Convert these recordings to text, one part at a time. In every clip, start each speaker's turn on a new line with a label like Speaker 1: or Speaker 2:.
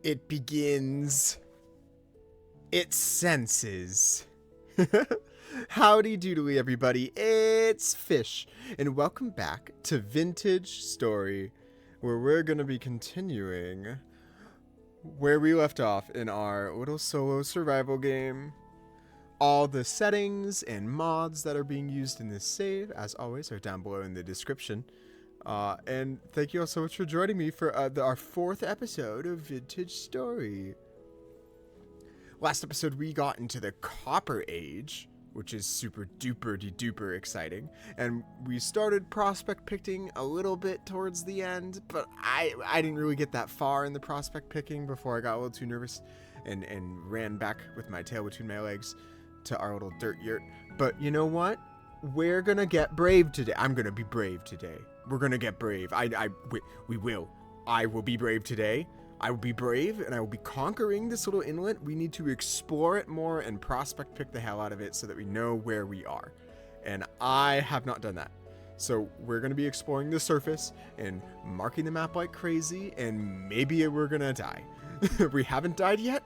Speaker 1: It begins. It senses. Howdy doodly everybody, it's Fish, and welcome back to Vintage Story, where we're going to be continuing where we left off in our little solo survival game. All the settings and mods that are being used in this save, as always, are down below in the description. And thank you all so much for joining me for our fourth episode of Vintage Story. Last episode we got into the Copper Age, which is super duper de duper exciting, and we started prospect picking a little bit towards the end, but I didn't really get that far in the prospect picking before I got a little too nervous and ran back with my tail between my legs to our little dirt yurt. But you know what? We're gonna get brave today. I'm gonna be brave today. We're gonna get brave. We will. I will be brave today. I will be brave, and I will be conquering this little inlet. We need to explore it more and prospect pick the hell out of it so that we know where we are. And I have not done that. So we're going to be exploring the surface and marking the map like crazy, and maybe we're going to die. We haven't died yet.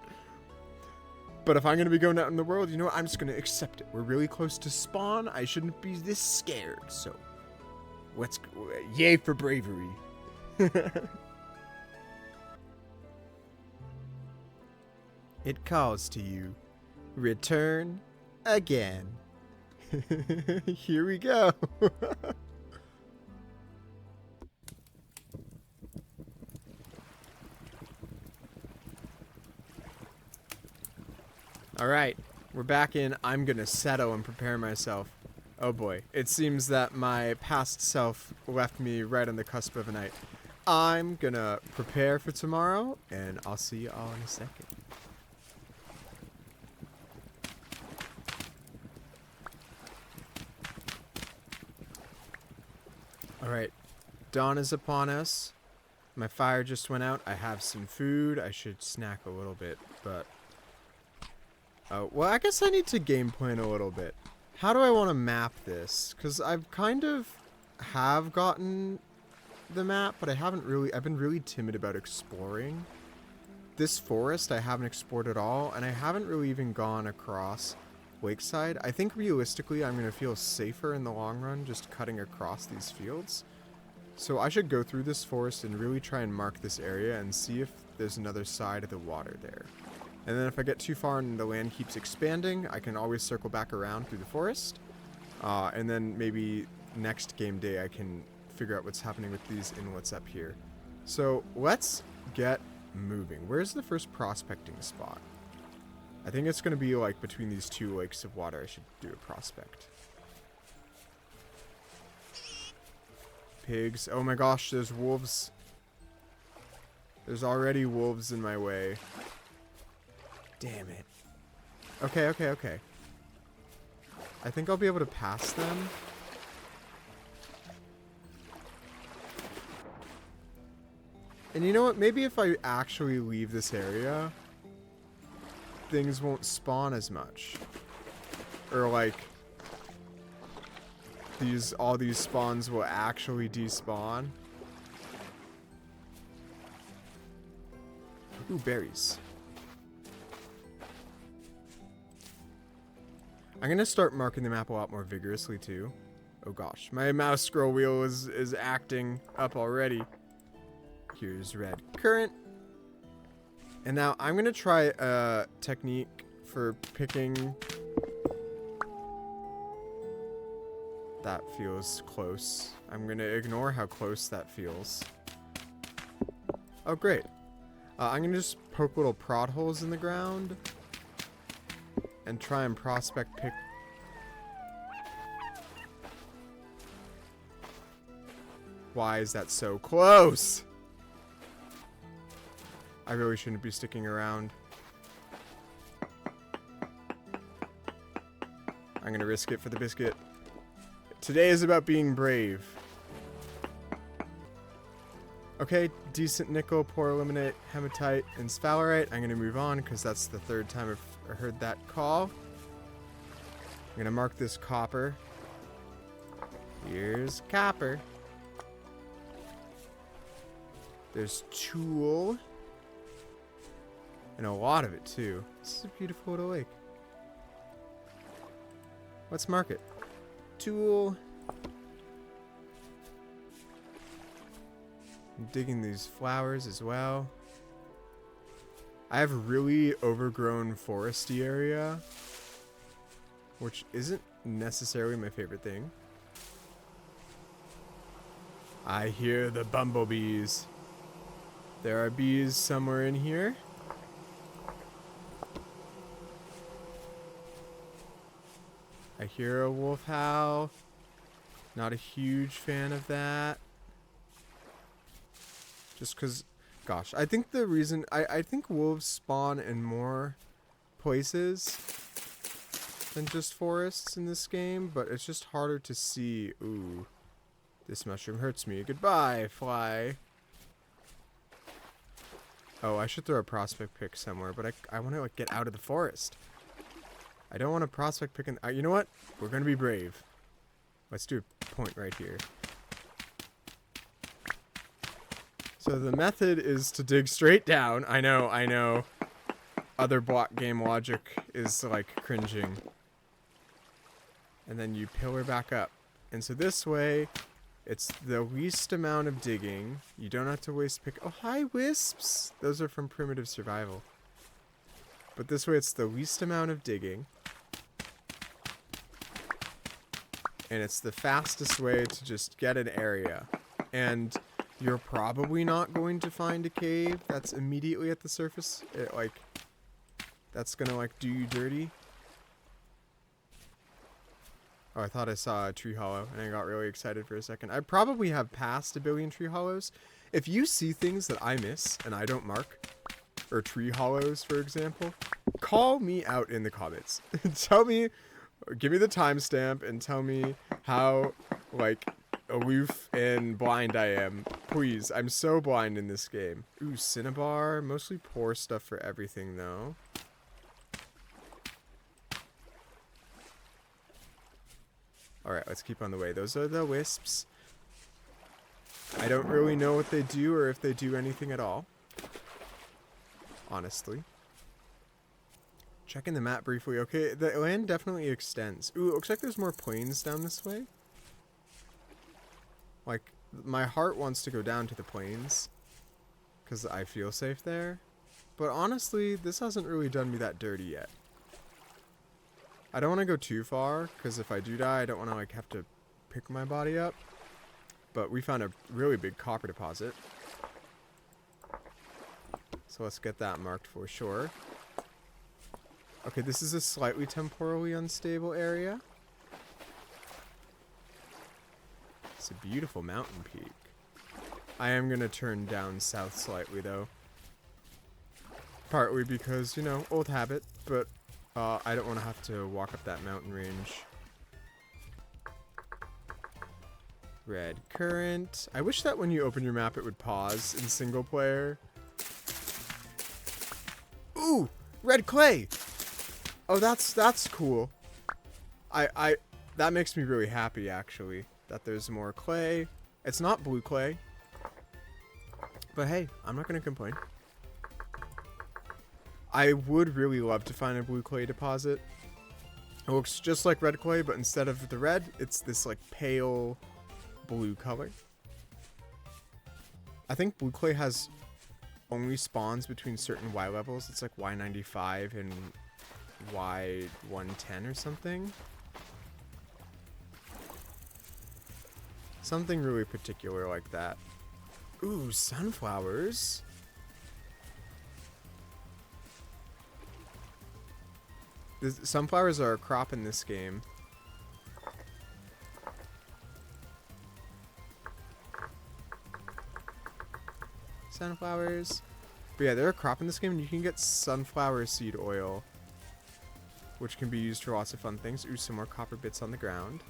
Speaker 1: But if I'm going to be going out in the world, you know what? I'm just going to accept it. We're really close to spawn. I shouldn't be this scared. So let's go. Yay for bravery. It calls to you. Return again. Here we go. Alright, we're back in. I'm gonna settle and prepare myself. Oh boy, it seems that my past self left me right on the cusp of a night. I'm gonna prepare for tomorrow, and I'll see you all in a second. Alright, dawn is upon us. My fire just went out. I have some food. I should snack a little bit, but... well, I guess I need to game plan a little bit. How do I want to map this? Because I've kind of have gotten the map, but I've been really timid about exploring. This forest I haven't explored at all, and I haven't really even gone across Lakeside. I think realistically I'm going to feel safer in the long run just cutting across these fields. So I should go through this forest and really try and mark this area and see if there's another side of the water there. And then if I get too far and the land keeps expanding, I can always circle back around through the forest. And then maybe next game day I can figure out what's happening with these inlets up here. So let's get moving. Where's the first prospecting spot? I think it's going to be like between these two lakes of water. I should do a prospect. Pigs. Oh my gosh, there's wolves. There's already wolves in my way. Damn it. Okay. I think I'll be able to pass them. And you know what? Maybe if I actually leave this area, things won't spawn as much. Or like all these spawns will actually despawn. Ooh, berries. I'm gonna start marking the map a lot more vigorously too. Oh gosh, my mouse scroll wheel is acting up already. Here's red currant. And now I'm gonna try a technique for picking. That feels close. I'm gonna ignore how close that feels. Oh great. I'm gonna just poke little prod holes in the ground and try and prospect pick. Why is that so close? I really shouldn't be sticking around. I'm gonna risk it for the biscuit. Today is about being brave. Okay, decent nickel, poor illuminate, hematite, and sphalerite. I'm gonna move on because that's the third time I've heard that call. I'm gonna mark this copper. Here's copper. There's tool. And a lot of it, too. This is a beautiful little lake. Let's mark it. Tool. I'm digging these flowers as well. I have a really overgrown foresty area, which isn't necessarily my favorite thing. I hear the bumblebees. There are bees somewhere in here. I hear a wolf howl. Not a huge fan of that. Just because, gosh, I think the reason, I think wolves spawn in more places than just forests in this game, but it's just harder to see. Ooh, this mushroom hurts me. Goodbye, fly. Oh, I should throw a prospect pick somewhere, but I want to like get out of the forest. I don't want to prospect pick in. You know what? We're going to be brave. Let's do a point right here. So the method is to dig straight down. I know. Other block game logic is like cringing. And then you pillar back up. And so this way, it's the least amount of digging. You don't have to waste pick. Oh, hi, wisps. Those are from Primitive Survival. But this way, it's the least amount of digging. And it's the fastest way to just get an area. And you're probably not going to find a cave that's immediately at the surface. That's gonna like do you dirty. Oh, I thought I saw a tree hollow and I got really excited for a second. I probably have passed 1 billion tree hollows. If you see things that I miss and I don't mark, or tree hollows, for example, call me out in the comments. Tell me, give me the timestamp and tell me how, like, aloof and blind I am. Please, I'm so blind in this game. Ooh, cinnabar. Mostly poor stuff for everything, though. Alright, let's keep on the way. Those are the wisps. I don't really know what they do or if they do anything at all. Honestly. Checking the map briefly. Okay, the land definitely extends. Ooh, it looks like there's more plains down this way. Like, my heart wants to go down to the plains because I feel safe there. But honestly, this hasn't really done me that dirty yet. I don't want to go too far because if I do die, I don't want to like have to pick my body up. But we found a really big copper deposit. So let's get that marked for sure. Okay, this is a slightly temporally unstable area. It's a beautiful mountain peak. I am going to turn down south slightly, though. Partly because, you know, old habit, but I don't want to have to walk up that mountain range. Red currant. I wish that when you open your map, it would pause in single player. Ooh! Red clay! Oh, that's cool. That makes me really happy, actually. That there's more clay. It's not blue clay. But hey, I'm not going to complain. I would really love to find a blue clay deposit. It looks just like red clay, but instead of the red, it's this like pale blue color. I think blue clay has only spawns between certain Y levels. It's like Y95 and Y110 or something. Something really particular like that. Ooh, sunflowers. Sunflowers are a crop in this game. Sunflowers. But yeah, they're a crop in this game, and you can get sunflower seed oil, which can be used for lots of fun things. Ooh, some more copper bits on the ground.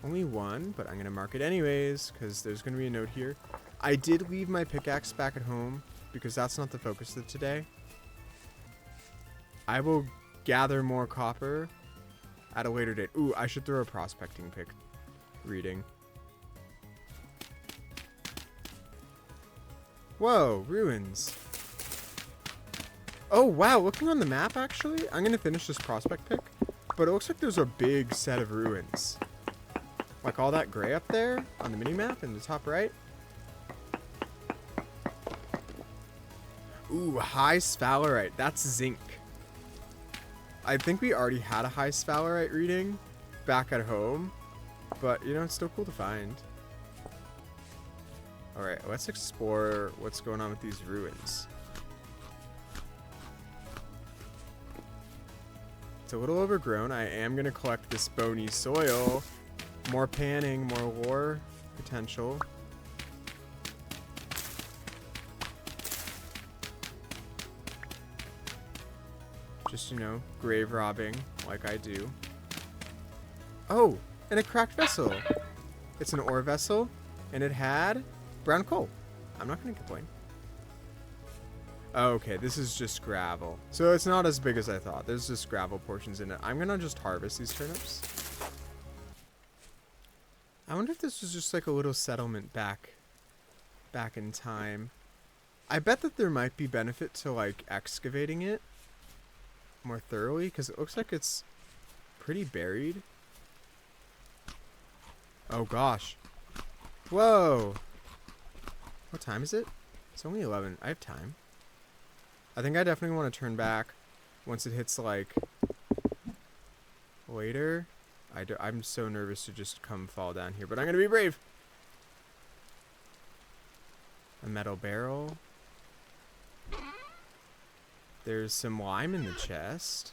Speaker 1: Only one, but I'm going to mark it anyways, because there's going to be a note here. I did leave my pickaxe back at home, because that's not the focus of today. I will gather more copper at a later date. Ooh, I should throw a prospecting pick. Reading. Whoa, ruins. Oh, wow, looking on the map, actually, I'm going to finish this prospect pick, but it looks like there's a big set of ruins. Like all that gray up there on the mini-map in the top right. Ooh, high sphalerite. That's zinc. I think we already had a high sphalerite reading back at home, but, you know, it's still cool to find. Alright, let's explore what's going on with these ruins. It's a little overgrown. I am going to collect this bony soil. More panning, more lore potential. Just, you know, grave robbing like I do. Oh, and a cracked vessel. It's an ore vessel, and it had brown coal. I'm not going to complain. Okay, this is just gravel. So it's not as big as I thought. There's just gravel portions in it. I'm going to just harvest these turnips. I wonder if this was just like a little settlement back in time. I bet that there might be benefit to like excavating it more thoroughly, because it looks like it's pretty buried. Oh gosh. Whoa. What time is it? It's only 11. I have time. I think I definitely want to turn back once it hits like later. I'm so nervous to just come fall down here, but I'm going to be brave. A metal barrel. There's some lime in the chest.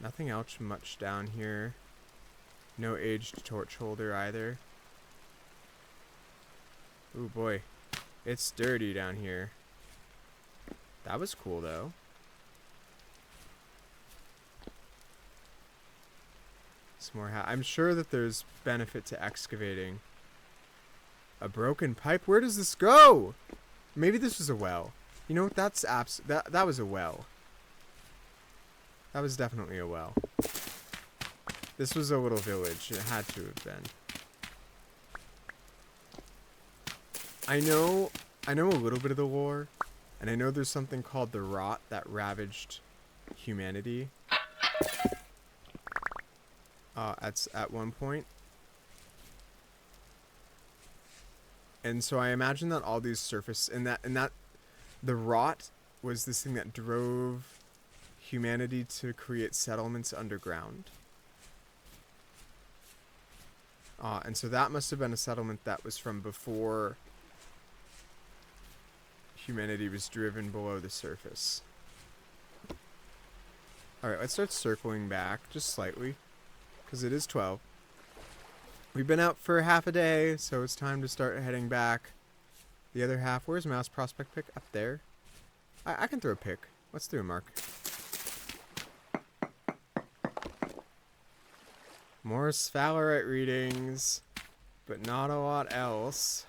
Speaker 1: Nothing else much down here. No aged torch holder either. Ooh boy. It's dirty down here. That was cool though. Some more I'm sure that there's benefit to excavating. A broken pipe? Where does this go? Maybe this was a well. You know what? That's that was a well. That was definitely a well. This was a little village. It had to have been. I know a little bit of the lore, and I know there's something called the rot that ravaged humanity. At one point. And so I imagine that all these surface and that the rot was this thing that drove humanity to create settlements underground. And so that must have been a settlement that was from before humanity was driven below the surface. Alright, let's start circling back just slightly, because it is 12. We've been out for half a day, so it's time to start heading back. The other half, where's Mouse Prospect Pick? Up there. I can throw a pick. Let's throw a mark. More sphalerite readings, but not a lot else.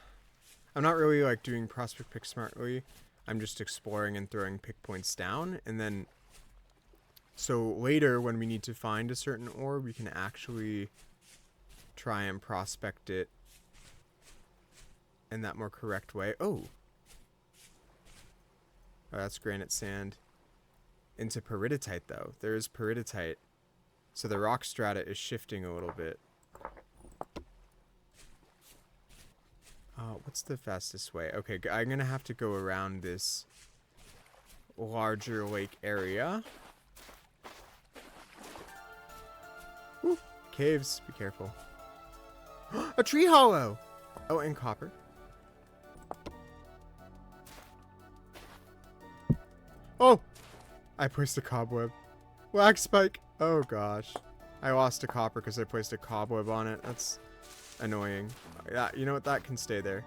Speaker 1: I'm not really like doing prospect pick smartly. I'm just exploring and throwing pick points down, and then so later when we need to find a certain ore, we can actually try and prospect it in that more correct way. Oh, that's granite sand. Into peridotite though. There is peridotite. So the rock strata is shifting a little bit. What's the fastest way? Okay, I'm gonna have to go around this larger lake area. Ooh, caves. Be careful. A tree hollow! Oh, and copper. Oh! I placed a cobweb. Lag spike! Oh gosh. I lost a copper because I placed a cobweb on it. That's annoying. Yeah, you know what? That can stay there.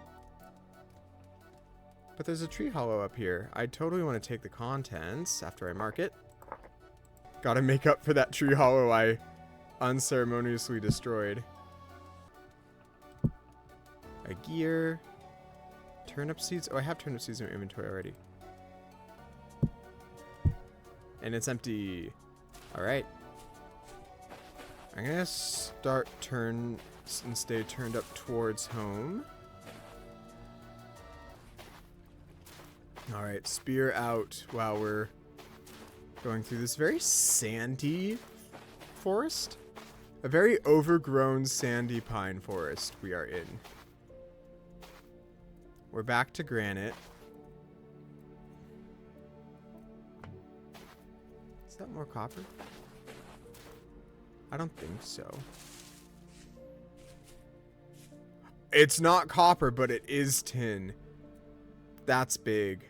Speaker 1: But there's a tree hollow up here. I totally want to take the contents after I mark it. Gotta make up for that tree hollow I unceremoniously destroyed. A gear. Turnip seeds. Oh, I have turnip seeds in my inventory already. And it's empty. Alright. I'm gonna start turn and stay turned up towards home. Alright, spear out while we're going through this very sandy forest. A very overgrown sandy pine forest we are in. We're back to granite. Is that more copper? I don't think so. It's not copper, but it is tin. That's big.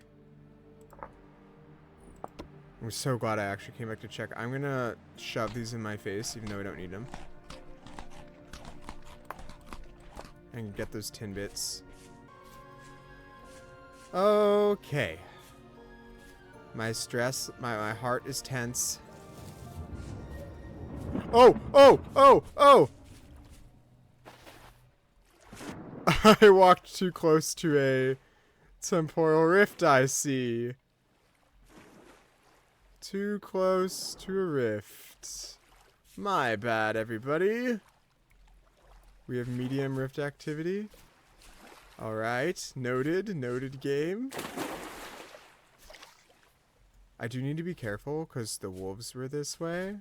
Speaker 1: I'm so glad I actually came back to check. I'm gonna shove these in my face, even though I don't need them. And get those tin bits. Okay. My stress, my heart is tense. Oh, oh, oh, oh! I walked too close to a temporal rift, I see. Too close to a rift. My bad, everybody. We have medium rift activity. Alright, noted. Noted game. I do need to be careful because the wolves were this way.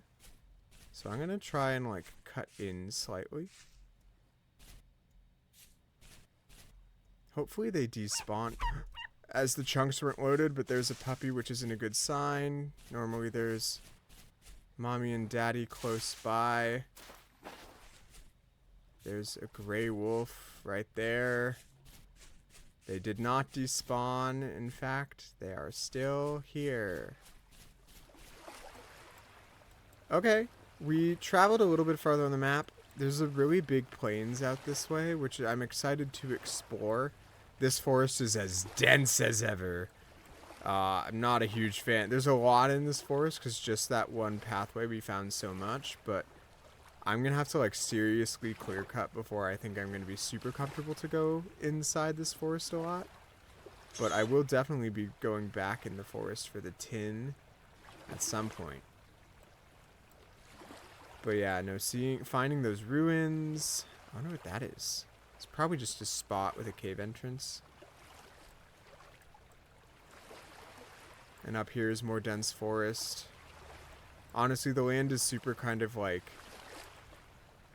Speaker 1: So I'm going to try and like cut in slightly. Hopefully they despawn as the chunks weren't loaded, but there's a puppy, which isn't a good sign. Normally there's mommy and daddy close by. There's a gray wolf right there. They did not despawn. In fact, they are still here. Okay, we traveled a little bit farther on the map. There's a really big plains out this way, which I'm excited to explore. This forest is as dense as ever. I'm not a huge fan. There's a lot in this forest because just that one pathway we found so much, but I'm going to have to like seriously clear cut before I think I'm going to be super comfortable to go inside this forest a lot. But I will definitely be going back in the forest for the tin at some point. But yeah, no, finding those ruins. I wonder what that is. It's probably just a spot with a cave entrance. And up here is more dense forest. Honestly, the land is super kind of like...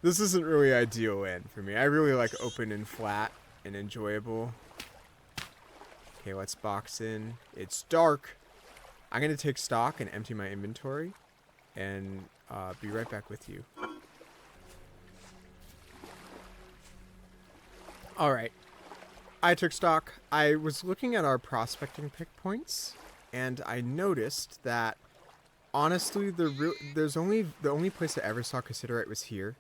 Speaker 1: This isn't really ideal land for me. I really like open and flat and enjoyable. Okay, let's box in. It's dark. I'm going to take stock and empty my inventory. And be right back with you. Alright. I took stock. I was looking at our prospecting pick points. And I noticed that, honestly, the only place I ever saw cassiterite was here.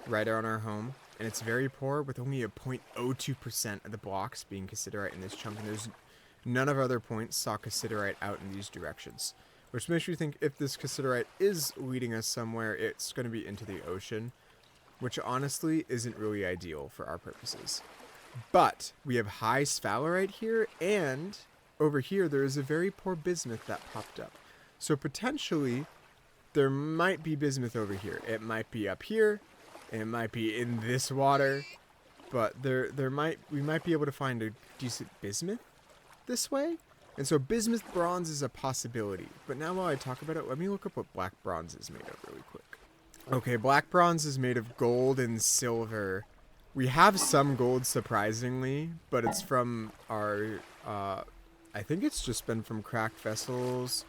Speaker 1: Right on our home. And it's very poor, with only a 0.02% of the blocks being cassiterite in this chunk. And there's none of other points saw cassiterite out in these directions. Which makes me think if this cassiterite is leading us somewhere, it's going to be into the ocean. Which honestly isn't really ideal for our purposes. But we have high sphalerite here, and over here there is a very poor bismuth that popped up. So potentially there might be bismuth over here. It might be up here. It might be in this water, but we might be able to find a decent bismuth this way. And so bismuth bronze is a possibility. But now while I talk about it, let me look up what black bronze is made of really quick. Okay, black bronze is made of gold and silver. We have some gold, surprisingly, but it's from our, I think it's just been from cracked vessels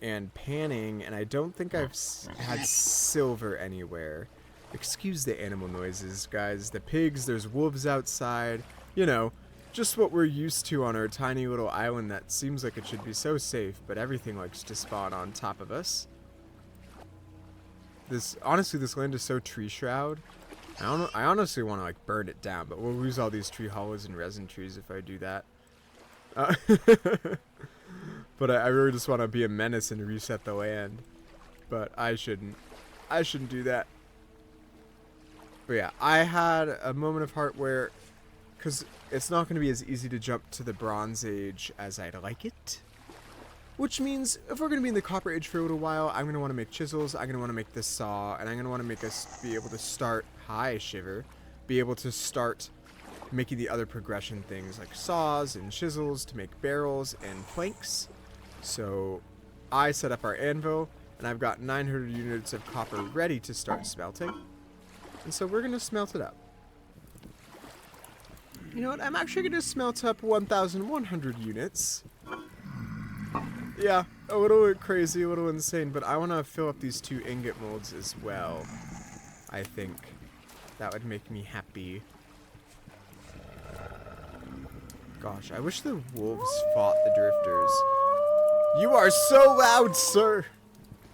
Speaker 1: and panning, and I don't think I've had silver anywhere. Excuse the animal noises, guys. The pigs, there's wolves outside. You know, just what we're used to on our tiny little island that seems like it should be so safe, but everything likes to spawn on top of us. Honestly, this land is so tree shroud. I honestly want to like burn it down, but we'll lose all these tree hollows and resin trees if I do that. But I really just want to be a menace and reset the land. But I shouldn't do that. But yeah, I had a moment of heart where, because it's not going to be as easy to jump to the Bronze Age as I'd like it. Which means, if we're going to be in the Copper Age for a little while, I'm going to want to make chisels, I'm going to want to make this saw, and I'm going to want to make us be able to start, hi Shiver, be able to start making the other progression things like saws and chisels to make barrels and planks. So I set up our anvil, and I've got 900 units of copper ready to start smelting. And so we're going to smelt it up. You know what? I'm actually going to smelt up 1,100 units. Yeah, a little bit crazy, a little insane, but I want to fill up these 2 ingot molds as well. I think that would make me happy. Gosh, I wish the wolves fought the drifters. You are so loud, sir!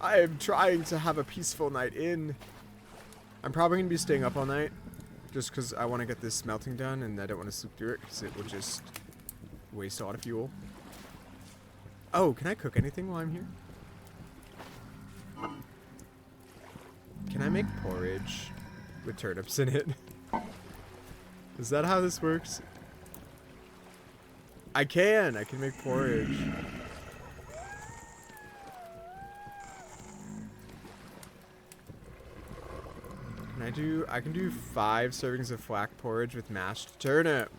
Speaker 1: I am trying to have a peaceful night in. I'm probably going to be staying up all night, just because I want to get this smelting done, and I don't want to sleep through it, because it will just waste a lot of fuel. Oh, can I cook anything while I'm here? Can I make porridge with turnips in it? Is that how this works? I can make porridge. I can do 5 servings of flack porridge with mashed turnip.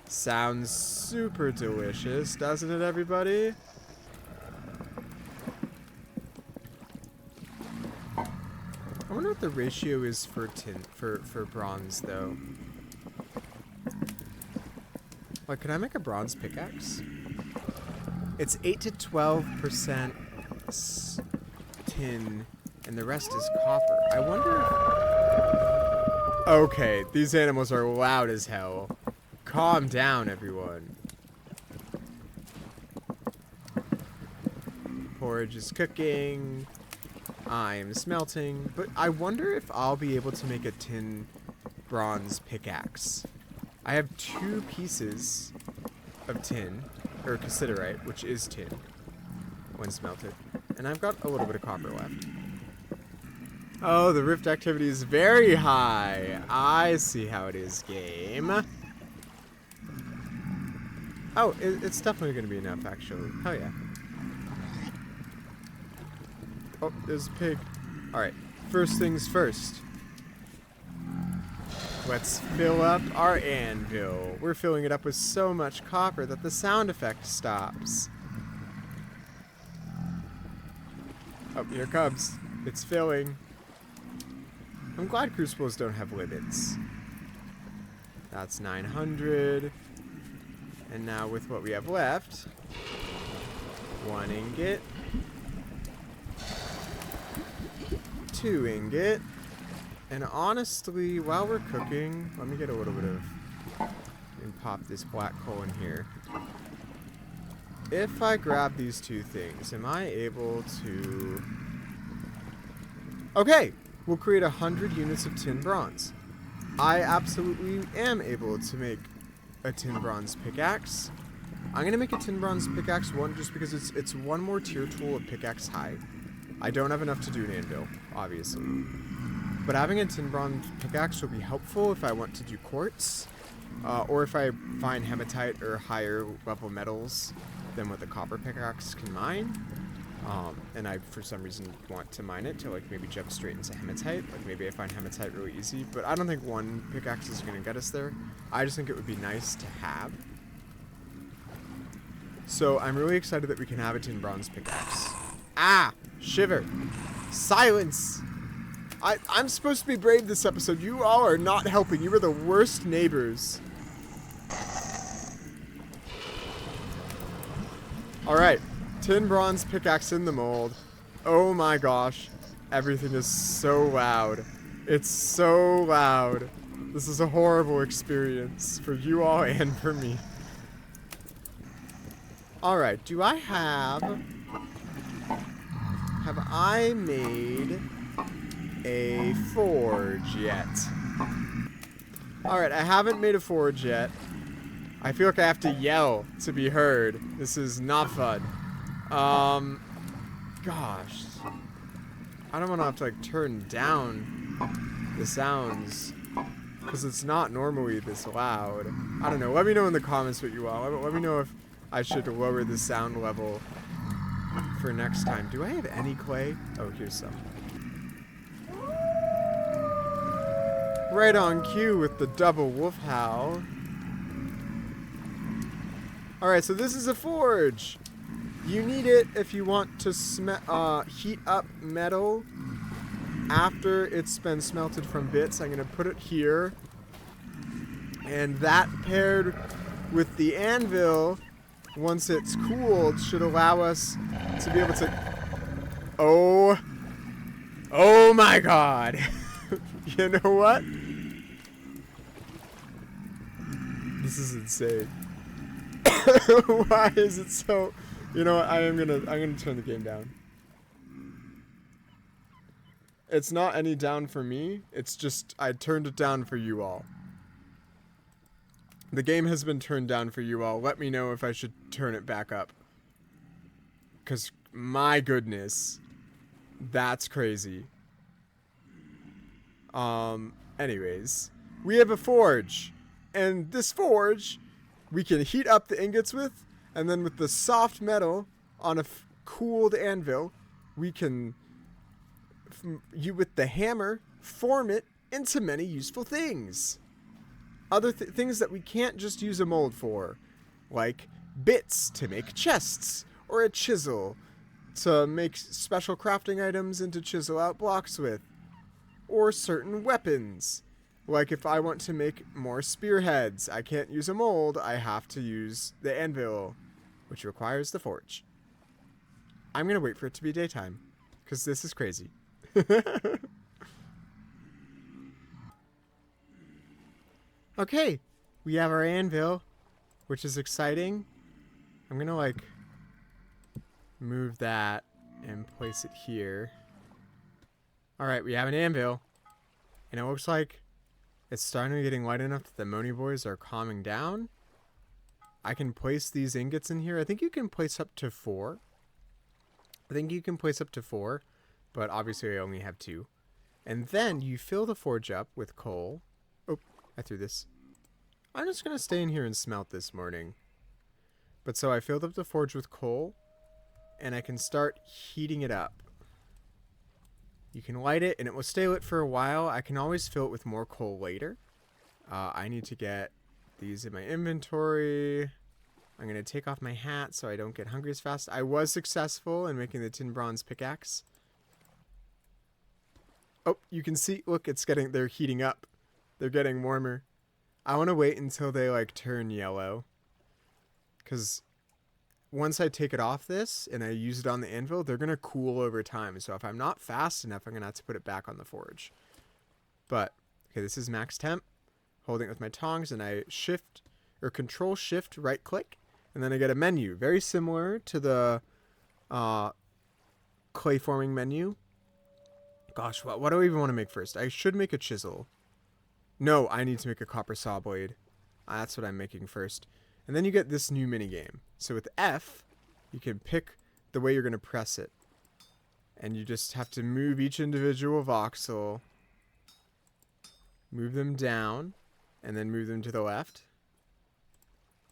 Speaker 1: Sounds super delicious, doesn't it, everybody? I wonder what the ratio is for bronze, though. Like, can I make a bronze pickaxe? It's 8 to 12% tin, and the rest is copper. I wonder if... Okay, these animals are loud as hell. Calm down, everyone. Porridge is cooking. I'm smelting. But I wonder if I'll be able to make a tin bronze pickaxe. I have 2 pieces of tin, or cassiterite, which is tin, when smelted. And I've got a little bit of copper left. Oh, the rift activity is very high. I see how it is, game. Oh, it's definitely going to be enough, actually. Hell yeah. Oh, there's a pig. Alright, first things first. Let's fill up our anvil. We're filling it up with so much copper that the sound effect stops. Oh, here it comes. It's filling. I'm glad crucibles don't have limits. That's 900. And now with what we have left, 1 ingot, 2 ingot, and honestly, while we're cooking, let me get a little bit of, and pop this black coal in here. If I grab these 2 things, am I able to... Okay, we'll create 100 units of tin bronze. I absolutely am able to make a tin bronze pickaxe. I'm gonna make a tin bronze pickaxe just because it's 1 more tier tool of pickaxe high. I don't have enough to do an anvil, obviously. But having a tin bronze pickaxe will be helpful if I want to do quartz, or if I find hematite or higher level metals than what the copper pickaxe can mine. And I, for some reason, want to mine it to, like, maybe jump straight into hematite. Like, maybe I find hematite really easy. But I don't think 1 pickaxe is going to get us there. I just think it would be nice to have. So I'm really excited that we can have a tin bronze pickaxe. Ah! Shiver! Silence! I'm supposed to be brave this episode. You all are not helping. You are the worst neighbors. Alright. Tin bronze pickaxe in the mold. Oh my gosh. Everything is so loud. It's so loud. This is a horrible experience for you all and for me. Alright, do I have I made a forge yet? Alright, I haven't made a forge yet. I feel like I have to yell to be heard. This is not fun. Gosh. I don't want to have to, like, turn down the sounds, because it's not normally this loud. I don't know. Let me know in the comments what you all. Let me know if I should lower the sound level for next time. Do I have any clay? Oh, here's some. Right on cue with the double wolf howl. Alright, so this is a forge. You need it if you want to heat up metal after it's been smelted from bits. I'm going to put it here. And that paired with the anvil, once it's cooled, should allow us to be able to... Oh my god. You know what? This is insane. Why is it so... You know what? I'm gonna turn the game down. It's not any down for me. It's just I turned it down for you all. The game has been turned down for you all. Let me know if I should turn it back up. 'Cause my goodness, that's crazy. Anyways, we have a forge, and this forge we can heat up the ingots with, and then with the soft metal on a cooled anvil, we can, with the hammer, form it into many useful things. Other things that we can't just use a mold for, like bits to make chests, or a chisel to make special crafting items and to chisel out blocks with, or certain weapons. Like if I want to make more spearheads, I can't use a mold, I have to use the anvil, which requires the forge. I'm going to wait for it to be daytime, because this is crazy. Okay, we have our anvil, which is exciting. I'm going to like move that and place it here. Alright, we have an anvil, and it looks like it's starting to getting light enough that the Moni boys are calming down. I can place these ingots in here. I think you can place up to 4. But obviously I only have 2. And then you fill the forge up with coal. Oh, I threw this. I'm just going to stay in here and smelt this morning. But so I filled up the forge with coal, and I can start heating it up. You can light it, and it will stay lit for a while. I can always fill it with more coal later. I need to get these in my inventory. I'm going to take off my hat so I don't get hungry as fast. I was successful in making the tin bronze pickaxe. Oh, you can see, look, they're heating up. They're getting warmer. I want to wait until they like turn yellow. Because once I take it off this and I use it on the anvil, they're going to cool over time. So if I'm not fast enough, I'm going to have to put it back on the forge. But, okay, this is max temp. Holding it with my tongs, and I shift or control shift right click, and then I get a menu. Very similar to the clay forming menu. Gosh, what do I even want to make first? I should make a chisel. No, I need to make a copper saw blade. That's what I'm making first. And then you get this new mini game. So with F, you can pick the way you're going to press it. And you just have to move each individual voxel. Move them down. And then move them to the left.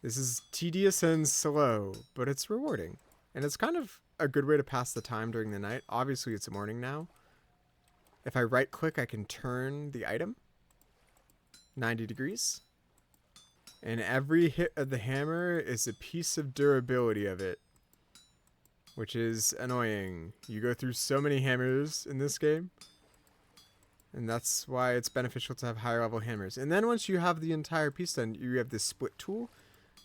Speaker 1: This is tedious and slow, but it's rewarding. And it's kind of a good way to pass the time during the night. Obviously, it's morning now. If I right click, I can turn the item 90 degrees. And every hit of the hammer is a piece of durability of it, which is annoying. You go through so many hammers in this game, and that's why it's beneficial to have higher level hammers. And then once you have the entire piece done, you have this split tool.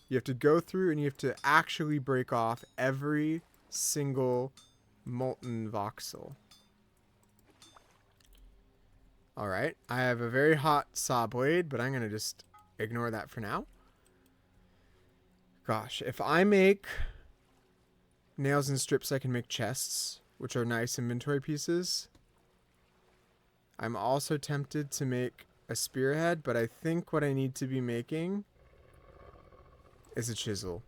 Speaker 1: You have to go through and you have to actually break off every single molten voxel. Alright, I have a very hot saw blade, but I'm going to just ignore that for now. Gosh, if I make nails and strips, I can make chests, which are nice inventory pieces. I'm also tempted to make a spearhead, but I think what I need to be making is a chisel.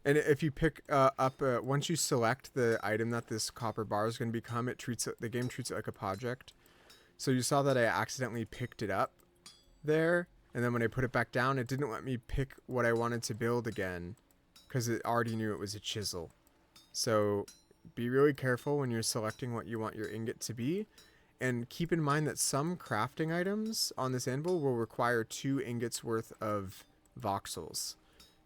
Speaker 1: And if you pick up, once you select the item that this copper bar is going to become, the game treats it like a project. So you saw that I accidentally picked it up there, and then when I put it back down, it didn't let me pick what I wanted to build again, because it already knew it was a chisel. So be really careful when you're selecting what you want your ingot to be, and keep in mind that some crafting items on this anvil will require 2 ingots worth of voxels.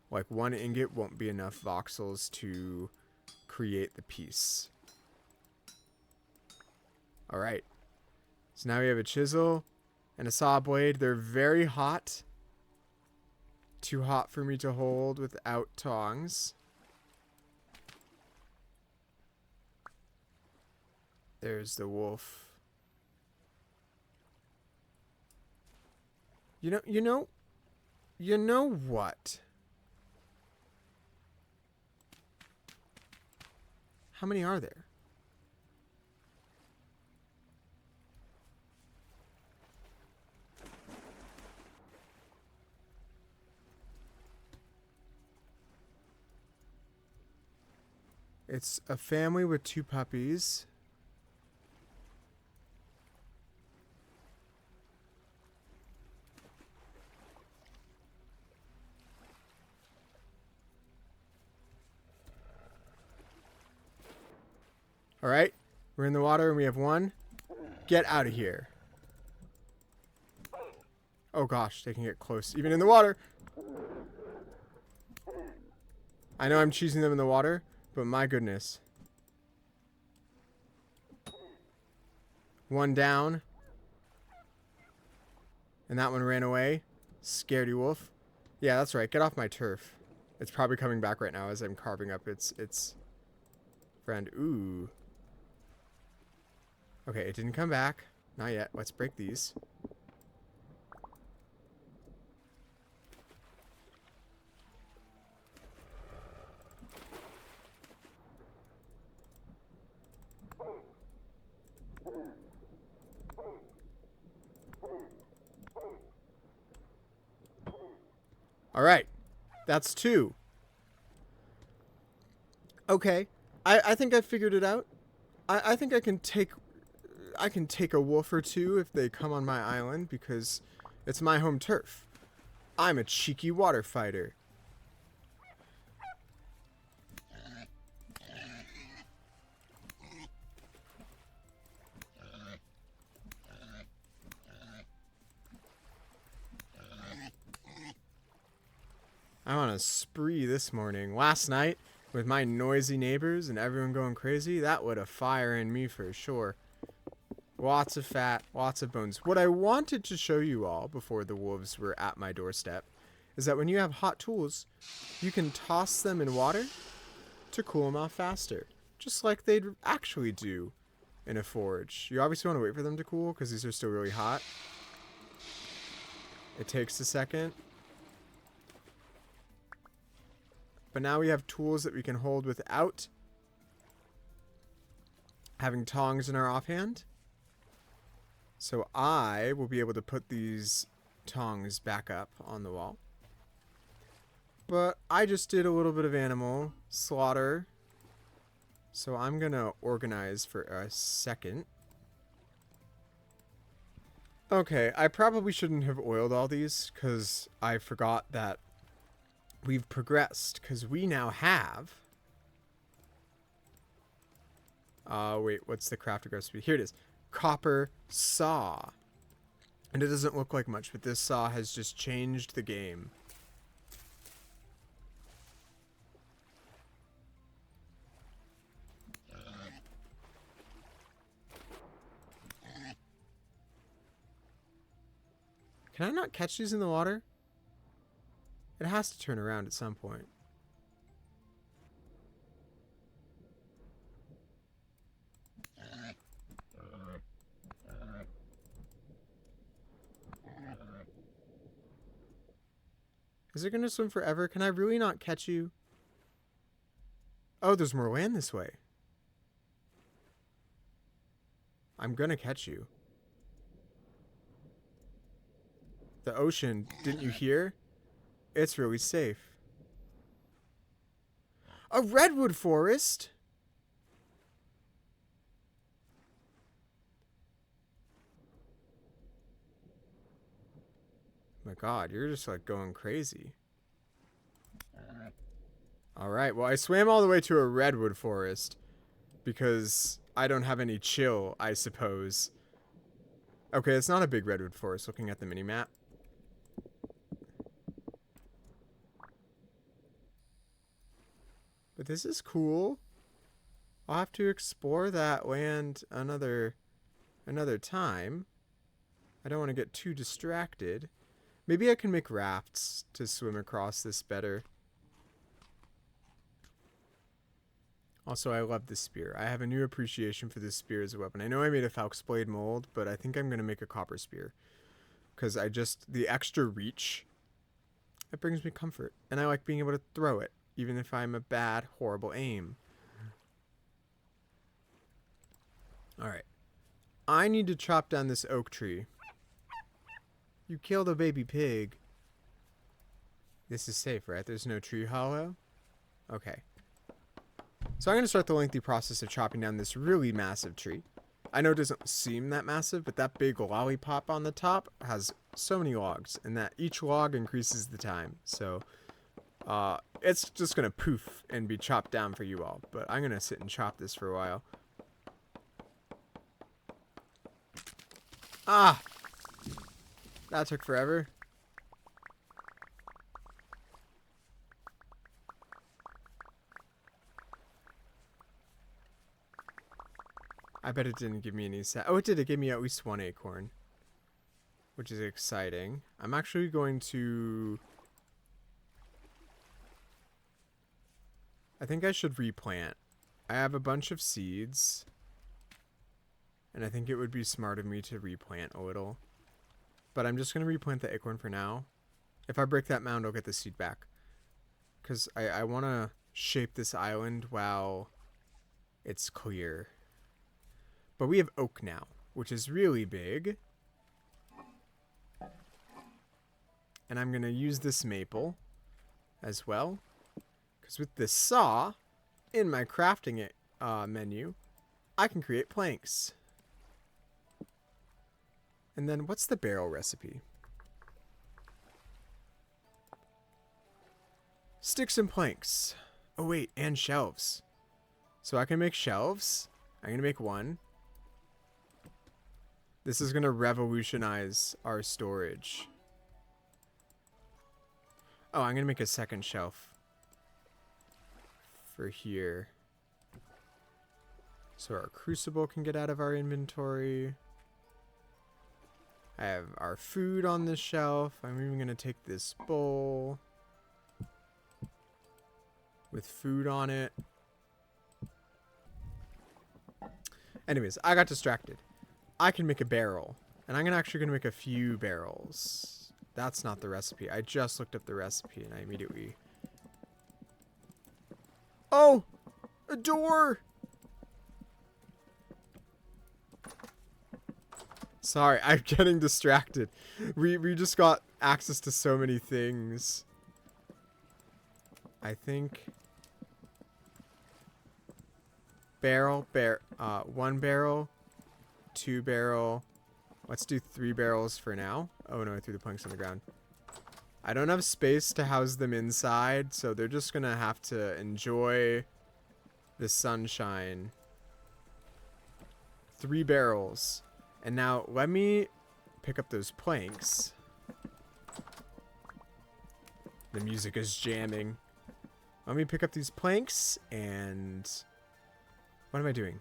Speaker 1: Like, 1 ingot won't be enough voxels to create the piece. Alright. So now we have a chisel and a saw blade. They're very hot. Too hot for me to hold without tongs. There's the wolf. You know what? How many are there? It's a family with 2 puppies. Alright, we're in the water and we have 1. Get out of here. Oh gosh, they can get close, even in the water. I know I'm cheesing them in the water, but my goodness. 1 down. And that one ran away. Scaredy wolf. Yeah, that's right. Get off my turf. It's probably coming back right now as I'm carving up its friend. Ooh. Okay, it didn't come back. Not yet. Let's break these. Alright. That's 2. Okay. I think I figured it out. I think I can take a wolf or 2 if they come on my island because it's my home turf. I'm a cheeky water fighter. I'm on a spree this morning. Last night, with my noisy neighbors and everyone going crazy, that would have fire in me for sure. Lots of fat, lots of bones. What I wanted to show you all before the wolves were at my doorstep is that when you have hot tools, you can toss them in water to cool them off faster. Just like they'd actually do in a forge. You obviously want to wait for them to cool because these are still really hot. It takes a second. But now we have tools that we can hold without having tongs in our offhand. So I will be able to put these tongs back up on the wall. But I just did a little bit of animal slaughter. So I'm going to organize for a second. Okay, I probably shouldn't have oiled all these because I forgot that we've progressed because we now have... wait, what's the crafting recipe? Here it is. Copper saw. And it doesn't look like much, but this saw has just changed the game. Can I not catch these in the water? It has to turn around at some point. Is it going to swim forever? Can I really not catch you? Oh, there's more land this way. I'm going to catch you. The ocean, didn't you hear? It's really safe. A redwood forest? My god, you're just like going crazy. Alright, well I swam all the way to a redwood forest because I don't have any chill, I suppose. Okay, it's not a big redwood forest looking at the mini-map. But this is cool. I'll have to explore that land another time. I don't want to get too distracted. Maybe I can make rafts to swim across this better. Also, I love this spear. I have a new appreciation for this spear as a weapon. I know I made a falx blade mold, but I think I'm going to make a copper spear. Because the extra reach, it brings me comfort. And I like being able to throw it, even if I'm a bad, horrible aim. Alright. I need to chop down this oak tree. You killed a baby pig. This is safe, right? There's no tree hollow? Okay. So I'm going to start the lengthy process of chopping down this really massive tree. I know it doesn't seem that massive, but that big lollipop on the top has so many logs, and that each log increases the time. So it's just going to poof and be chopped down for you all. But I'm going to sit and chop this for a while. Ah! That took forever. I bet it didn't give me any Oh, it did. It gave me at least one acorn, which is exciting. I'm actually going to... I think I should replant. I have a bunch of seeds, and I think it would be smart of me to replant a little. But I'm just going to replant the acorn for now. If I break that mound, I'll get the seed back. Because I want to shape this island while it's clear. But we have oak now, which is really big. And I'm going to use this maple as well. Because with this saw, in my crafting menu, I can create planks. And then what's the barrel recipe? Sticks and planks. Oh wait, and shelves. So I can make shelves. I'm going to make one. This is going to revolutionize our storage. Oh, I'm going to make a second shelf for here. So our crucible can get out of our inventory. I have our food on this shelf. I'm even going to take this bowl with food on it. Anyways, I got distracted. I can make a barrel. And I'm actually going to make a few barrels. That's not the recipe. I just looked up the recipe and I immediately... Oh! A door! Sorry, I'm getting distracted. We just got access to so many things. I think... one barrel, 2 barrel. Let's do 3 barrels for now. Oh no, I threw the planks on the ground. I don't have space to house them inside, so they're just gonna have to enjoy the sunshine. 3 barrels. And now let me pick up those planks. The music is jamming. Let me pick up these planks and... What am I doing?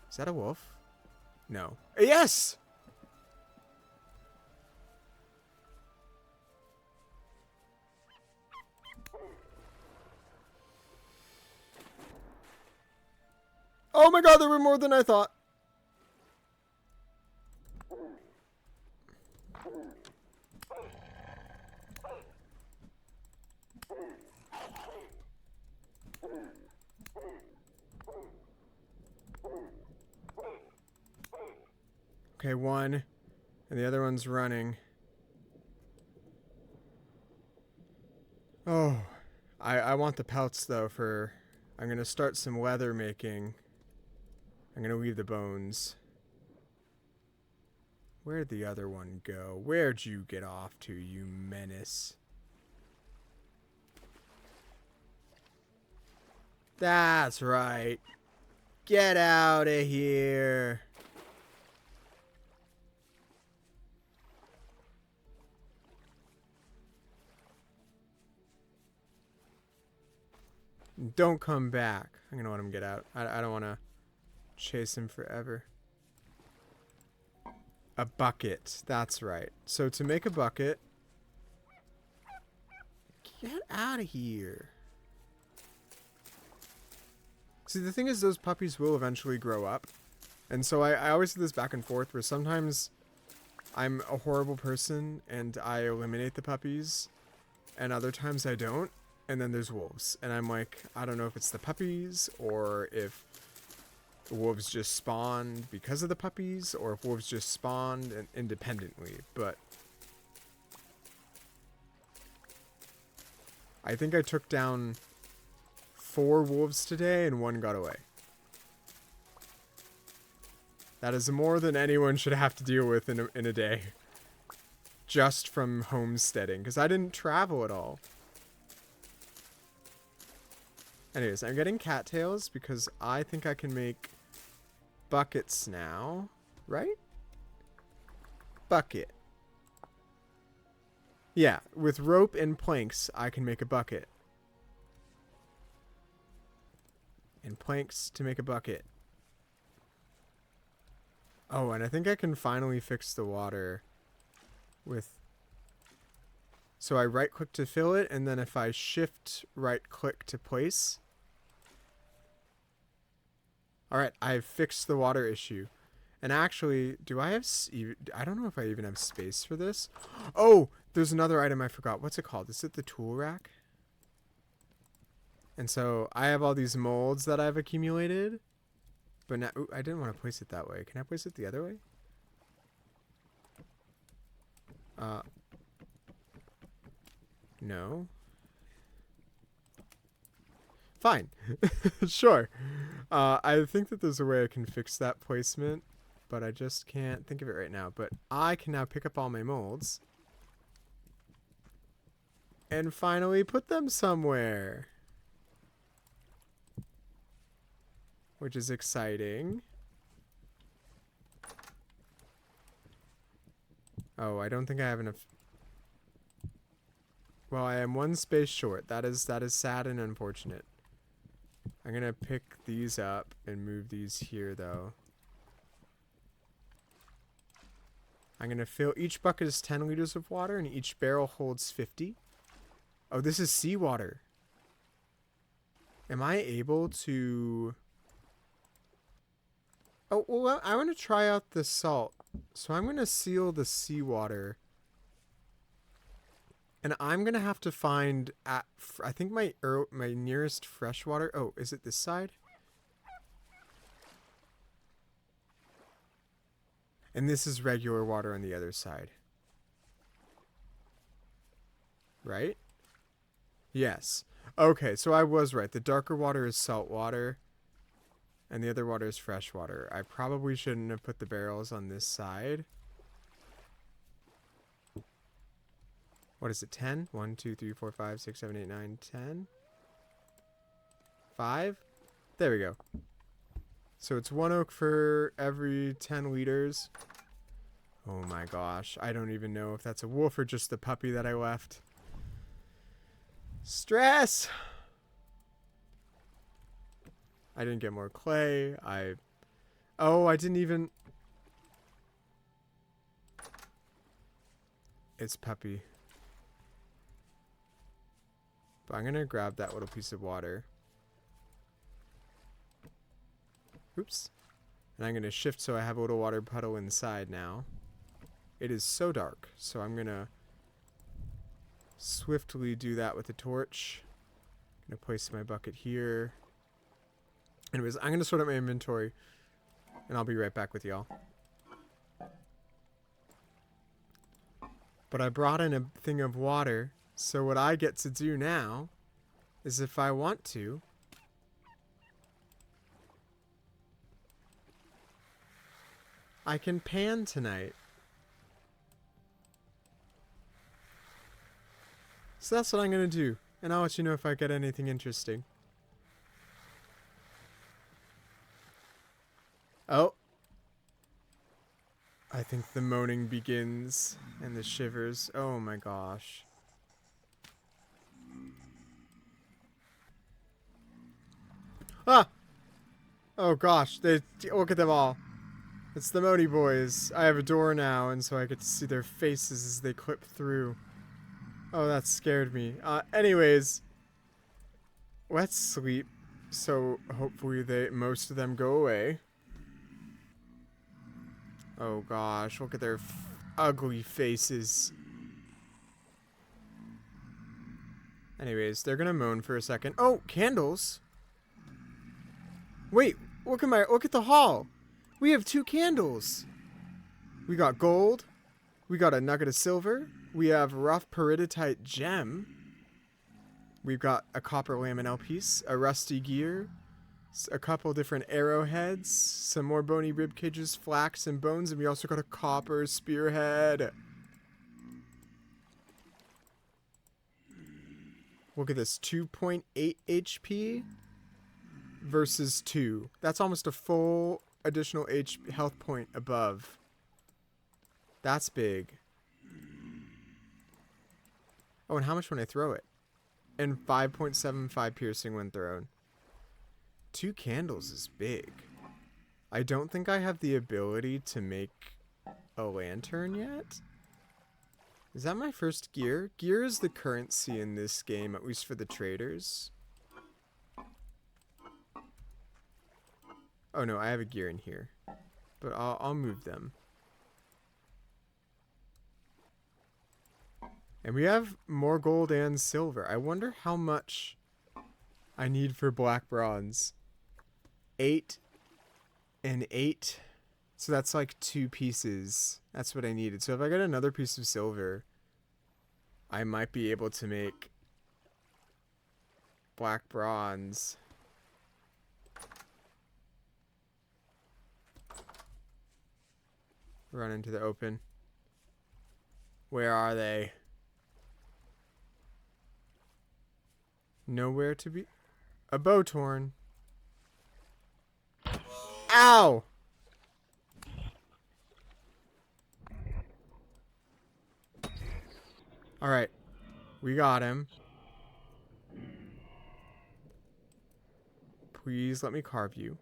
Speaker 1: Is that a wolf? No. Yes! Oh my god, there were more than I thought. Okay, one. And the other one's running. Oh. I want the pelts, though, for... I'm going to start some leather making. I'm going to leave the bones. Where'd the other one go? Where'd you get off to, you menace? That's right. Get out of here. Don't come back. I'm gonna let him get out. I don't want to chase him forever. A bucket. That's right. So to make a bucket... Get out of here. See, the thing is, those puppies will eventually grow up. And so I always do this back and forth where sometimes I'm a horrible person and I eliminate the puppies. And other times I don't. And then there's wolves. And I'm like, I don't know if it's the puppies or if the wolves just spawned because of the puppies or if wolves just spawned independently. But I think I took down 4 wolves today and 1 got away. That is more than anyone should have to deal with in a day. Just from homesteading. Because I didn't travel at all. Anyways, I'm getting cattails because I think I can make buckets now. Right? Bucket. Yeah, with rope and planks, I can make a bucket. And planks to make a bucket. Oh, and I think I can finally fix the water with... So I right-click to fill it, and then if I shift right-click to place... Alright, I've fixed the water issue. And actually, do I have... I don't know if I even have space for this. Oh, there's another item I forgot. What's it called? Is it the tool rack? And so I have all these molds that I've accumulated. But now, ooh, I didn't want to place it that way. Can I place it the other way? No. Fine. Sure. I think that there's a way I can fix that placement, but I just can't think of it right now. But I can now pick up all my molds and finally put them somewhere, which is exciting. Oh, I don't think I have enough. Well, I am 1 space short. That is sad and unfortunate. I'm gonna pick these up and move these here, though. I'm gonna fill... Each bucket is 10 liters of water, and each barrel holds 50. Oh, this is seawater. Am I able to... Oh, well, I want to try out the salt. So I'm gonna seal the seawater. And I'm going to have to find, I think my nearest freshwater... Oh, is it this side? And this is regular water on the other side. Right? Yes. Okay, so I was right. The darker water is salt water. And the other water is fresh water. I probably shouldn't have put the barrels on this side. What is it, 10? 1, 2, 3, 4, 5, 6, 7, 8, 9, 10. 5? There we go. So it's 1 oak for every 10 liters. Oh my gosh. I don't even know if that's a wolf or just the puppy that I left. Stress! I didn't get more clay. Oh, I didn't even... It's puppy. But I'm going to grab that little piece of water. Oops. And I'm going to shift so I have a little water puddle inside now. It is so dark, so I'm going to swiftly do that with the torch. I'm going to place my bucket here. Anyways, I'm going to sort out my inventory, and I'll be right back with y'all. But I brought in a thing of water. So what I get to do now is, if I want to, I can pan tonight. So that's what I'm going to do. And I'll let you know if I get anything interesting. Oh. I think the moaning begins and the shivers. Oh my gosh. Ah! Oh gosh, look at them all. It's the Moni boys. I have a door now, and so I get to see their faces as they clip through. Oh, that scared me. Anyways, let's sleep. So hopefully most of them go away. Oh gosh, look at their ugly faces. Anyways, they're gonna moan for a second. Oh, candles. Wait, look at the hall. We have 2 candles. We got gold. We got a nugget of silver. We have rough peridotite gem. We've got a copper laminel piece, a rusty gear, a couple different arrowheads, some more bony rib cages, flax and bones, and we also got a copper spearhead. Look at this, 2.8 HP versus 2. That's almost a full additional health point above. That's big. Oh, and how much when I throw it? And 5.75 piercing when thrown. 2 candles is big. I don't think I have the ability to make a lantern yet. Is that my first gear? Gear is the currency in this game, at least for the traders. Oh no, I have a gear in here. But I'll move them. And we have more gold and silver. I wonder how much I need for black bronze. 8 and 8. So that's like 2 pieces. That's what I needed. So if I get another piece of silver, I might be able to make black bronze. Run into the open. Where are they? Nowhere to be. A bow torn. Ow! Alright. We got him. Please let me carve you.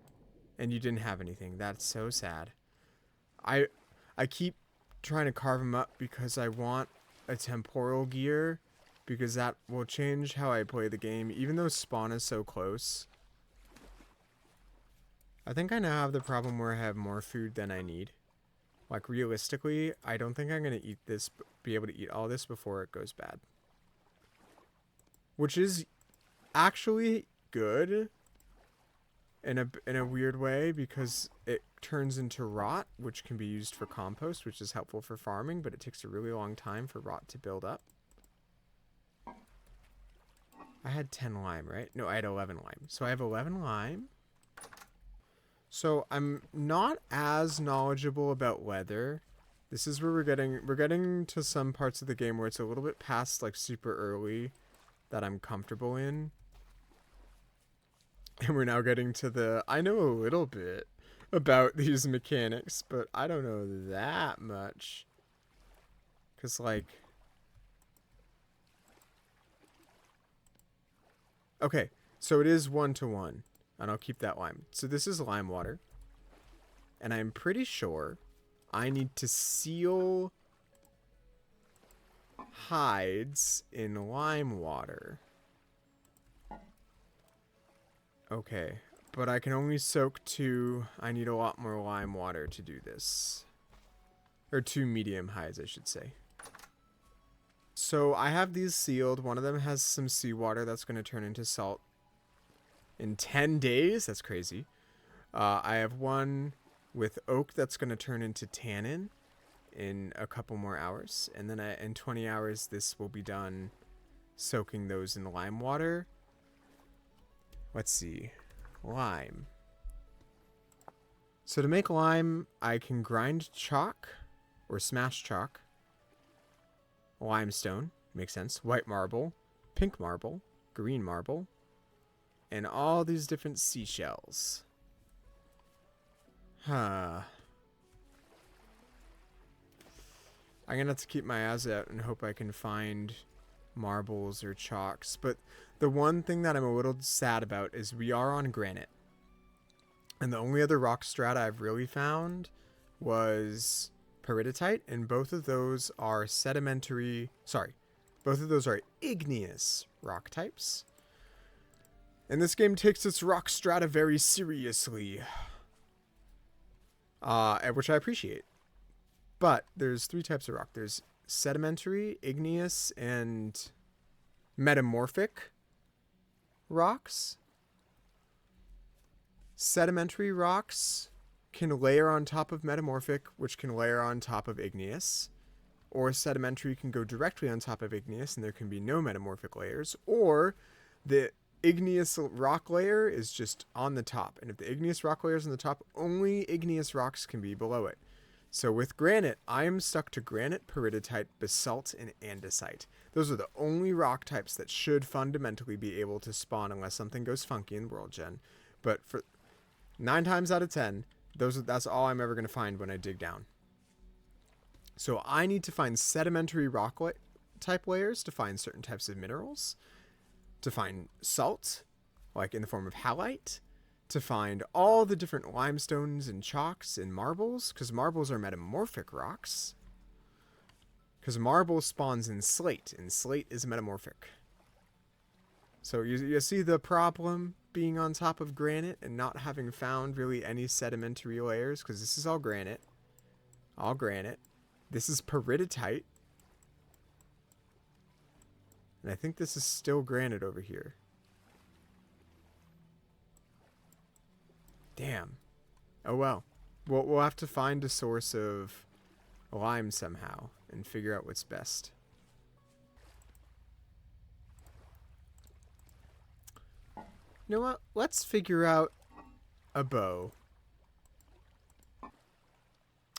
Speaker 1: And you didn't have anything. That's so sad. I keep trying to carve him up because I want a temporal gear. Because that will change how I play the game, even though spawn is so close. I think I now have the problem where I have more food than I need. Like, realistically, I don't think I'm going to be able to eat all this before it goes bad. Which is actually good in a weird way, because it turns into rot, which can be used for compost, which is helpful for farming, but it takes a really long time for rot to build up. I had 10 lime, right? No, I had 11 lime. So I have 11 lime. So I'm not as knowledgeable about weather. This is where we're getting to some parts of the game where it's a little bit past like super early that I'm comfortable in. And we're now getting to I know a little bit about these mechanics, but I don't know that much. 'Cause like, okay, so it is 1-to-1, and I'll keep that lime. So this is lime water, and I'm pretty sure I need to seal hides in lime water. Okay, but I can only soak 2. I need a lot more lime water to do this. Or 2 medium hides, I should say. So I have these sealed. One of them has some seawater that's going to turn into salt in 10 days. That's crazy. I have one with oak that's going to turn into tannin in a couple more hours. And then in 20 hours, this will be done soaking those in lime water. Let's see. Lime. So to make lime, I can grind chalk or smash chalk. Limestone, makes sense. White marble, pink marble, green marble, and all these different seashells. Huh. I'm gonna have to keep my eyes out and hope I can find marbles or chalks. But the one thing that I'm a little sad about is we are on granite. And the only other rock strata I've really found was peridotite, and both of those are both of those are igneous rock types. And this game takes its rock strata very seriously, which I appreciate. But there's 3 types of rock. There's sedimentary, igneous, and metamorphic rocks. Sedimentary rocks can layer on top of metamorphic, which can layer on top of igneous. Or sedimentary can go directly on top of igneous, and there can be no metamorphic layers. Or the igneous rock layer is just on the top. And if the igneous rock layer is on the top, only igneous rocks can be below it. So with granite, I am stuck to granite, peridotite, basalt, and andesite. Those are the only rock types that should fundamentally be able to spawn unless something goes funky in World Gen. But for 9 times out of 10, that's all I'm ever going to find when I dig down. So I need to find sedimentary rock type layers to find certain types of minerals, to find salt, like in the form of halite, to find all the different limestones and chalks and marbles, because marbles are metamorphic rocks. Because marble spawns in slate, and slate is metamorphic. So you see the problem being on top of granite and not having found really any sedimentary layers, because this is all granite. All granite. This is peridotite. And I think this is still granite over here. Damn. Oh well. We'll have to find a source of lime somehow and figure out what's best. You know what? Let's figure out a bow.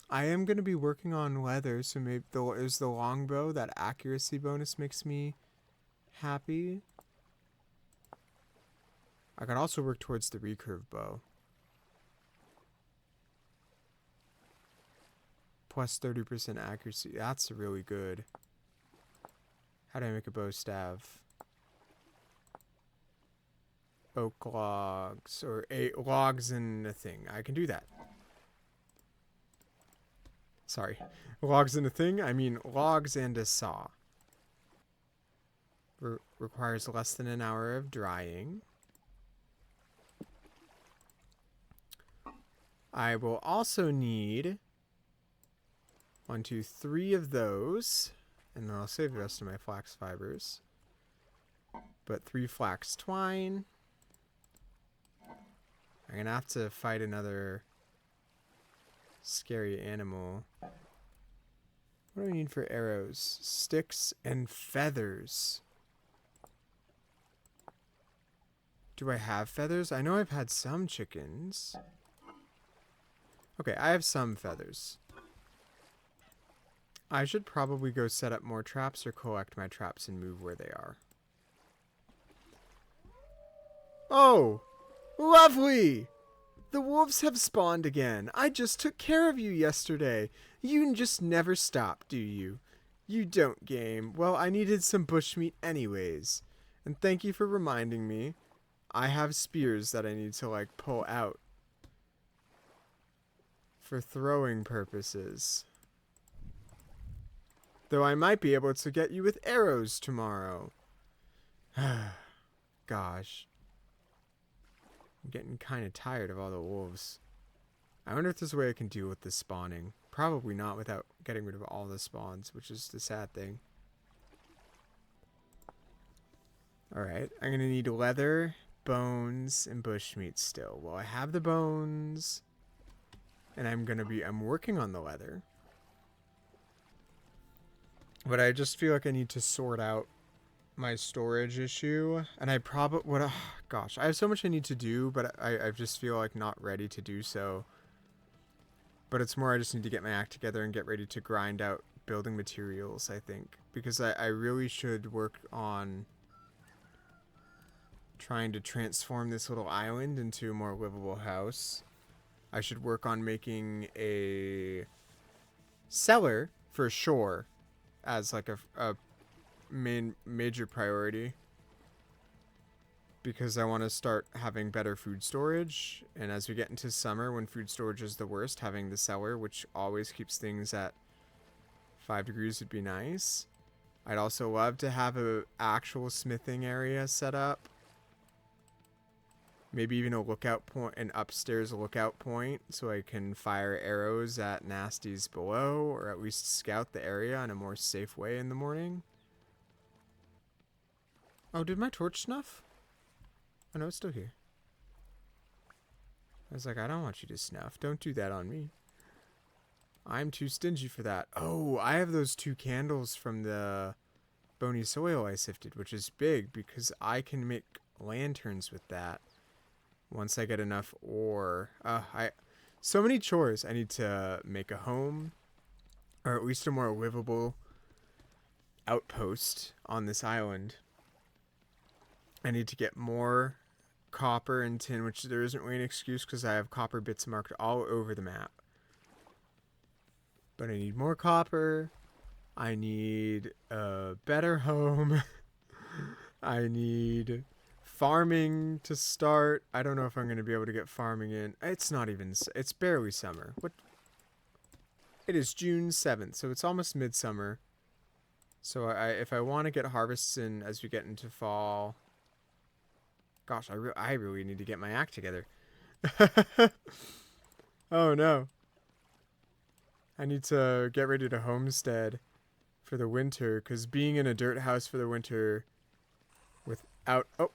Speaker 1: I am going to be working on leather, so maybe there's the longbow. That accuracy bonus makes me happy. I could also work towards the recurve bow. Plus 30% accuracy. That's really good. How do I make a bow staff? Oak logs, or 8 logs and a thing. I can do that. Sorry. Logs and a thing? I mean logs and a saw. Requires less than an hour of drying. I will also need 1, 2, 3 of those. And then I'll save the rest of my flax fibers. But 3 flax twine. I'm going to have to fight another scary animal. What do I need for arrows? Sticks and feathers. Do I have feathers? I know I've had some chickens. Okay, I have some feathers. I should probably go set up more traps or collect my traps and move where they are. Oh! Lovely! The wolves have spawned again. I just took care of you yesterday. You just never stop, do you? You don't, game. Well, I needed some bushmeat anyways. And thank you for reminding me. I have spears that I need to, like, pull out. For throwing purposes. Though I might be able to get you with arrows tomorrow. Gosh. I'm getting kind of tired of all the wolves. I wonder if there's a way I can deal with this spawning. Probably not without getting rid of all the spawns, which is the sad thing. Alright, I'm going to need leather, bones, and bushmeat still. Well, I have the bones. And I'm working on the leather. But I just feel like I need to sort out my storage issue. And I probably, gosh, I have so much I need to do, but I just feel like not ready to do so. But it's more I just need to get my act together and get ready to grind out building materials, I think. Because I really should work on trying to transform this little island into a more livable house. I should work on making a cellar for sure as like a major priority. because I want to start having better food storage. And as we get into summer, when food storage is the worst, having the cellar, which always keeps things at 5 degrees, would be nice. I'd also love to have a actual smithing area set up. Maybe even a lookout point, an upstairs lookout point, so I can fire arrows at nasties below, or at least scout the area in a more safe way in the morning. Oh, did my torch snuff? Oh no, it's still here. I was like, I don't want you to snuff. Don't do that on me. I'm too stingy for that. Oh, I have those 2 candles from the bony soil I sifted, which is big because I can make lanterns with that once I get enough ore. So many chores. I need to make a home, or at least a more livable outpost on this island. I need to get more copper and tin, which there isn't really an excuse because I have copper bits marked all over the map. But I need more copper. I need a better home. I need farming to start. I don't know if I'm going to be able to get farming in. It's not even, it's barely summer. What? It is June 7th, so it's almost midsummer. So if I want to get harvests in as we get into fall, gosh, I really need to get my act together. Oh no. I need to get ready to homestead for the winter, because being in a dirt house for the winter without... Oh,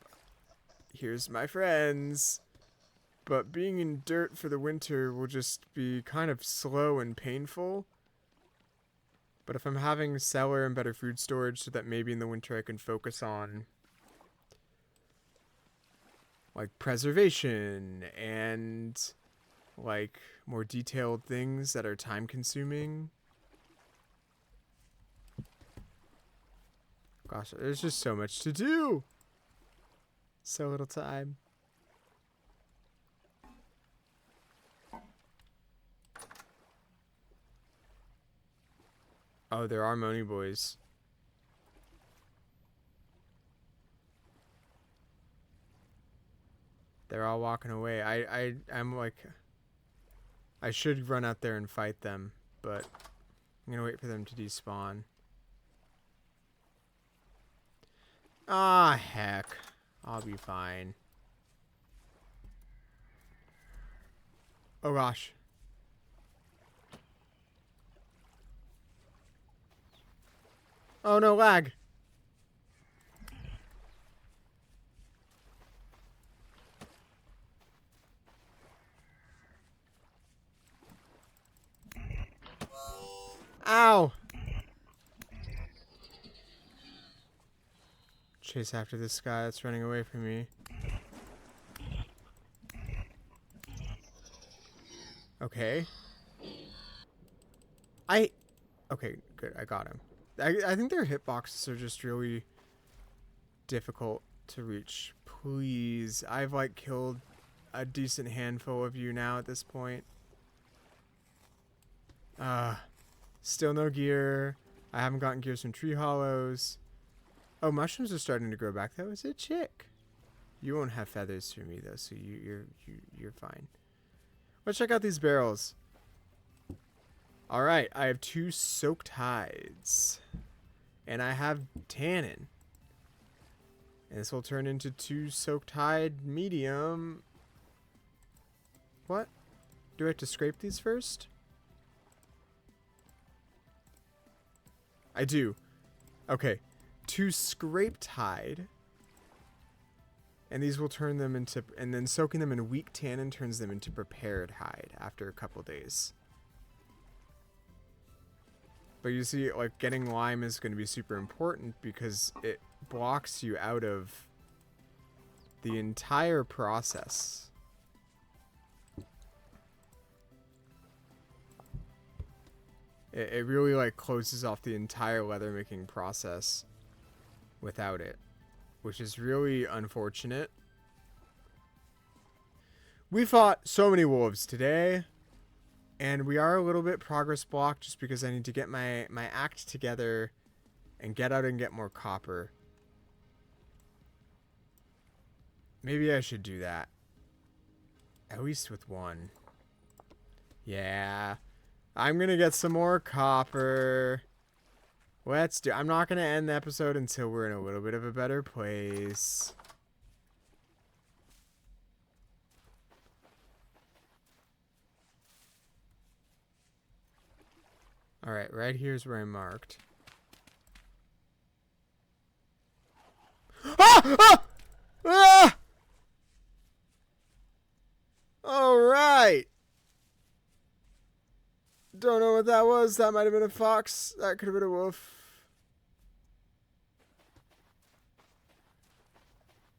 Speaker 1: here's my friends. But being in dirt for the winter will just be kind of slow and painful. But if I'm having a cellar and better food storage so that maybe in the winter I can focus on like preservation and like more detailed things that are time consuming. Gosh, there's just so much to do. So little time. Oh, there are Moni boys. They're all walking away. I'm like, I should run out there and fight them, but I'm gonna wait for them to despawn. Ah, heck. I'll be fine. Oh gosh. Oh no, lag. Ow. Chase after this guy that's running away from me. Okay. Okay, good. I got him. I think their hitboxes are just really difficult to reach. Please. I've like killed a decent handful of you now at this point. Still no gear. I haven't gotten gears from tree hollows. Oh, mushrooms are starting to grow back. That was a chick. You won't have feathers for me though, so you're fine. Let's check out these barrels. All right, I have 2 soaked hides, and I have tannin. And this will turn into 2 soaked hide medium. What? Do I have to scrape these first? I do. Okay. 2 scraped hide. And these will turn them into... And then soaking them in weak tannin turns them into prepared hide after a couple days. But you see, like, getting lime is going to be super important because it blocks you out of the entire process. It really, like, closes off the entire leather making process without it, which is really unfortunate. We fought so many wolves today, and we are a little bit progress blocked just because I need to get my act together and get out and get more copper. Maybe I should do that. At least with one. Yeah. I'm gonna get some more copper. Let's do... I'm not gonna end the episode until we're in a little bit of a better place. Alright, right here's where I marked. Ah! Ah! Ah! Alright! Don't know what that was. That might have been a fox. That could have been a wolf.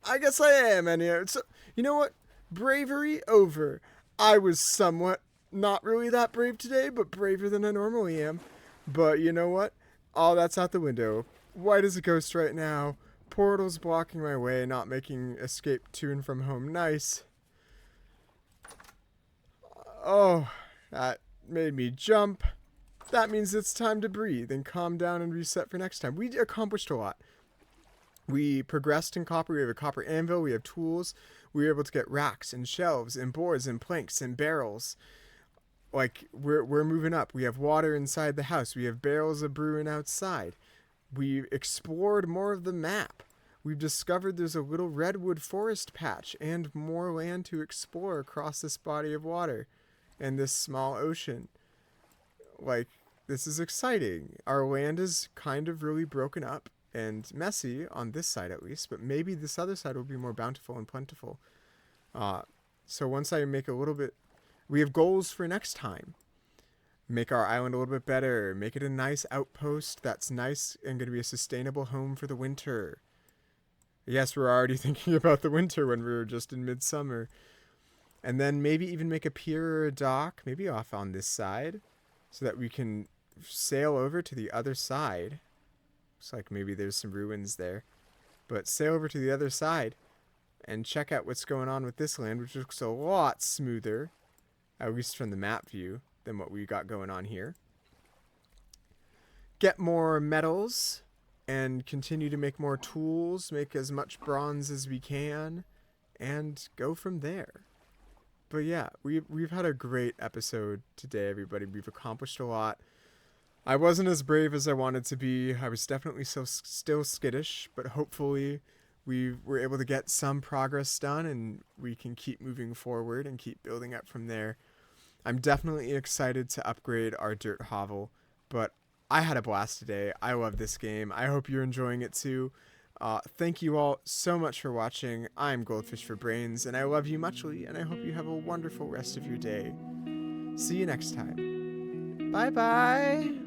Speaker 1: I guess I am anyhow. So, you know what? Bravery over. I was somewhat not really that brave today, but braver than I normally am. But you know what? All that's out the window. White as a ghost right now. Portals blocking my way, not making escape to and from home nice. Oh, that made me jump. That means it's time to breathe and calm down and reset for next time. We accomplished a lot. We progressed in copper. We have a copper anvil. We have tools. We were able to get racks and shelves and boards and planks and barrels. Like, we're moving up. We have water inside the house. We have barrels of brewing outside. We explored more of the map. We've discovered there's a little redwood forest patch and more land to explore across this body of water and this small ocean. Like, this is exciting. Our land is kind of really broken up and messy on this side at least, but maybe this other side will be more bountiful and plentiful. So once I make a little bit, we have goals for next time. Make our island a little bit better. Make it a nice outpost that's nice and going to be a sustainable home for the winter. Yes, we're already thinking about the winter when we were just in midsummer. And then maybe even make a pier or a dock, maybe off on this side, so that we can sail over to the other side. Looks like maybe there's some ruins there. But sail over to the other side and check out what's going on with this land, which looks a lot smoother, at least from the map view, than what we got going on here. Get more metals and continue to make more tools, make as much bronze as we can, and go from there. But yeah, we've had a great episode today, everybody. We've accomplished a lot. I wasn't as brave as I wanted to be. I was definitely still skittish, but hopefully we were able to get some progress done and we can keep moving forward and keep building up from there. I'm definitely excited to upgrade our dirt hovel, but I had a blast today. I love this game. I hope you're enjoying it too. Thank you all so much for watching. I'm Goldfish for Brains, and I love you muchly, and I hope you have a wonderful rest of your day. See you next time. Bye-bye!